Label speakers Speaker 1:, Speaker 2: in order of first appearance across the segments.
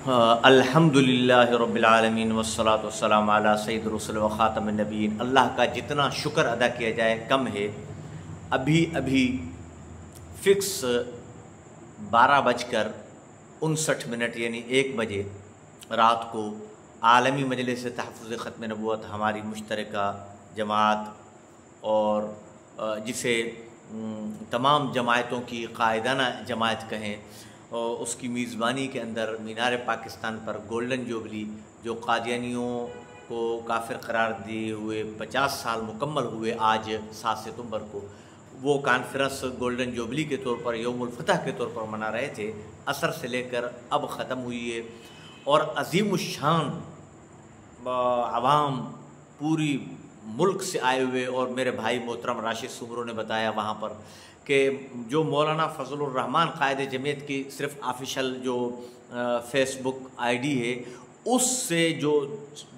Speaker 1: الحمدللہ رب العالمین والصلاۃ والسلام علی سید الرسل و خاتم النبیین۔ اللہ کا جتنا شکر ادا کیا جائے کم ہے۔ ابھی فکس 12:59 یعنی 1 بجے رات کو عالمی مجلس تحفظ ختم نبوت ہماری مشترکہ جماعت اور جسے تمام جماعتوں کی قائدانہ جماعت کہیں، اس کی میزبانی کے اندر مینار پاکستان پر گولڈن جوبلی جو قادیانیوں کو کافر قرار دیے ہوئے 50 سال مکمل ہوئے آج 7 ستمبر کو، وہ کانفرنس گولڈن جوبلی کے طور پر یوم الفتح کے طور پر منا رہے تھے۔ عصر سے لے کر اب ختم ہوئی ہے اور عظیم الشان عوام پوری ملک سے آئے ہوئے، اور میرے بھائی محترم راشد سمرو نے بتایا وہاں پر کہ جو مولانا فضل الرحمان قائد جمعیت کی صرف آفیشل جو فیس بک آئی ڈی ہے، اس سے جو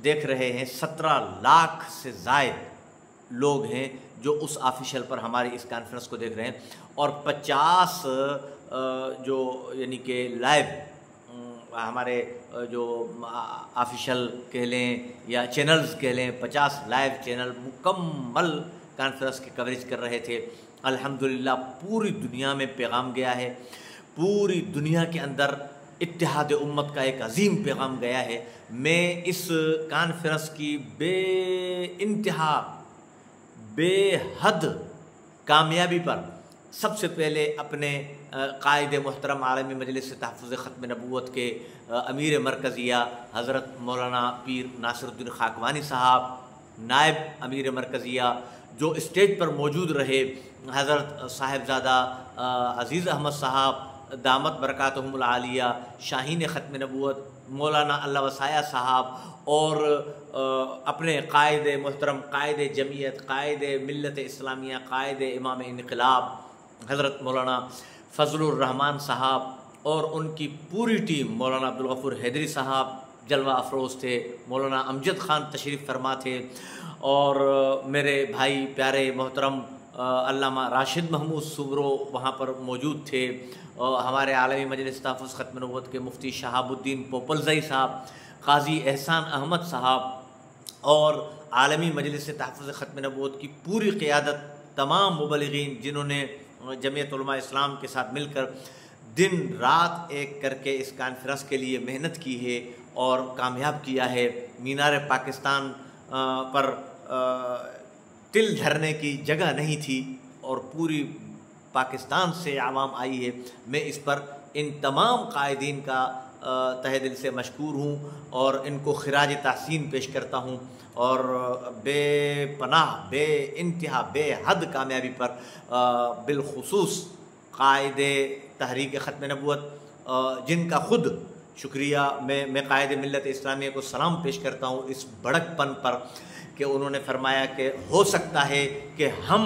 Speaker 1: دیکھ رہے ہیں 17 لاکھ سے زائد لوگ ہیں جو اس آفیشل پر ہماری اس کانفرنس کو دیکھ رہے ہیں، اور 50 جو یعنی کہ لائیو ہمارے جو آفیشل کہہ لیں یا چینلز کہہ لیں، 50 لائیو چینل مکمل کانفرنس کی کوریج کر رہے تھے۔ الحمدللہ پوری دنیا میں پیغام گیا ہے، پوری دنیا کے اندر اتحاد امت کا ایک عظیم پیغام گیا ہے۔ میں اس کانفرنس کی بے انتہا بے حد کامیابی پر سب سے پہلے اپنے قائد محترم عالمی مجلس تحفظ ختم نبوت کے امیر مرکزیہ حضرت مولانا پیر ناصر الدین خاکوانی صاحب، نائب امیر مرکزیہ جو اسٹیج پر موجود رہے حضرت صاحبزادہ عزیز احمد صاحب دامت برکاتہم العالیہ، شاہین ختم نبوت مولانا اللہ وسایہ صاحب، اور اپنے قائد محترم قائد جمعیت، قائد ملت اسلامیہ، قائد امام انقلاب حضرت مولانا فضل الرحمان صاحب اور ان کی پوری ٹیم، مولانا عبدالغفور حیدری صاحب جلوہ افروز تھے، مولانا امجد خان تشریف فرما تھے، اور میرے بھائی پیارے محترم علامہ راشد محمود سمرو وہاں پر موجود تھے، اور ہمارے عالمی مجلس تحفظ ختم نبوت کے مفتی شہاب الدین پوپلزئی صاحب، قاضی احسان احمد صاحب، اور عالمی مجلس تحفظ ختم نبوت کی پوری قیادت، تمام مبلغین جنہوں نے جمعیت علماء اسلام کے ساتھ مل کر دن رات ایک کر کے اس کانفرنس کے لیے محنت کی ہے اور کامیاب کیا ہے۔ مینار پاکستان پر تل دھرنے کی جگہ نہیں تھی اور پوری پاکستان سے عوام آئی ہے۔ میں اس پر ان تمام قائدین کا تہہ دل سے مشکور ہوں اور ان کو خراج تحسین پیش کرتا ہوں، اور بے پناہ بے انتہا بے حد کامیابی پر بالخصوص قائد تحریک ختم نبوت جن کا خود شکریہ میں قائد ملت اسلامیہ کو سلام پیش کرتا ہوں اس بڑک پن پر کہ انہوں نے فرمایا کہ ہو سکتا ہے کہ ہم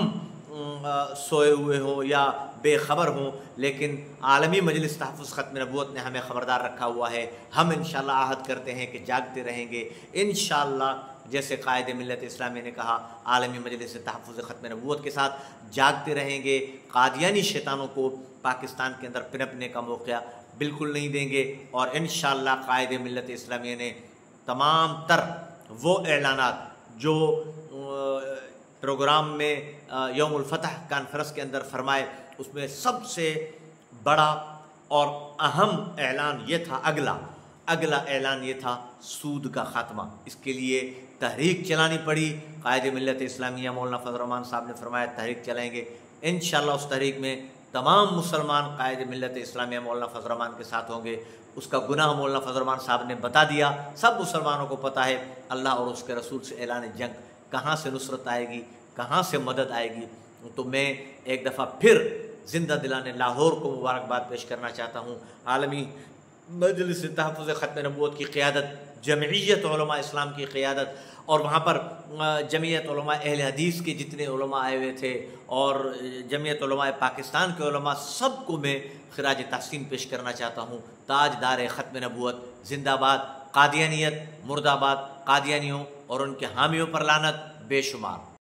Speaker 1: سوئے ہوئے ہوں یا بے خبر ہوں، لیکن عالمی مجلس تحفظ ختم نبوت نے ہمیں خبردار رکھا ہوا ہے۔ ہم انشاءاللہ عہد کرتے ہیں کہ جاگتے رہیں گے انشاءاللہ، جیسے قائد ملت اسلامیہ نے کہا عالمی مجلس تحفظ ختم نبوت کے ساتھ جاگتے رہیں گے۔ قادیانی شیطانوں کو پاکستان کے اندر پنپنے کا موقع بالکل نہیں دیں گے، اور انشاءاللہ قائد ملت اسلامیہ نے تمام تر وہ اعلانات جو پروگرام میں یوم الفتح کانفرنس کے اندر فرمائے، اس میں سب سے بڑا اور اہم اعلان یہ تھا، اگلا اعلان یہ تھا سود کا خاتمہ۔ اس کے لیے تحریک چلانی پڑی۔ قائد ملت اسلامیہ مولانا فضل الرحمان صاحب نے فرمایا تحریک چلائیں گے انشاءاللہ۔ اس تحریک میں تمام مسلمان قائد ملت اسلامیہ مولانا فضل الرحمان کے ساتھ ہوں گے۔ اس کا گناہ مولانا فضل الرحمان صاحب نے بتا دیا، سب مسلمانوں کو پتہ ہے اللہ اور اس کے رسول سے اعلان جنگ، کہاں سے نصرت آئے گی، کہاں سے مدد آئے گی۔ تو میں ایک دفعہ پھر زندہ دلانے لاہور کو مبارکباد پیش کرنا چاہتا ہوں۔ عالمی مجلس تحفظ ختم نبوت کی قیادت، جمعیت علماء اسلام کی قیادت، اور وہاں پر جمعیت علماء اہل حدیث کے جتنے علماء آئے ہوئے تھے اور جمعیت علماء پاکستان کے علماء، سب کو میں خراج تحسین پیش کرنا چاہتا ہوں۔ تاجدار ختم نبوت زندہ باد، قادیانیت مرد آباد، قادیانیوں اور ان کے حامیوں پر لعنت بے شمار۔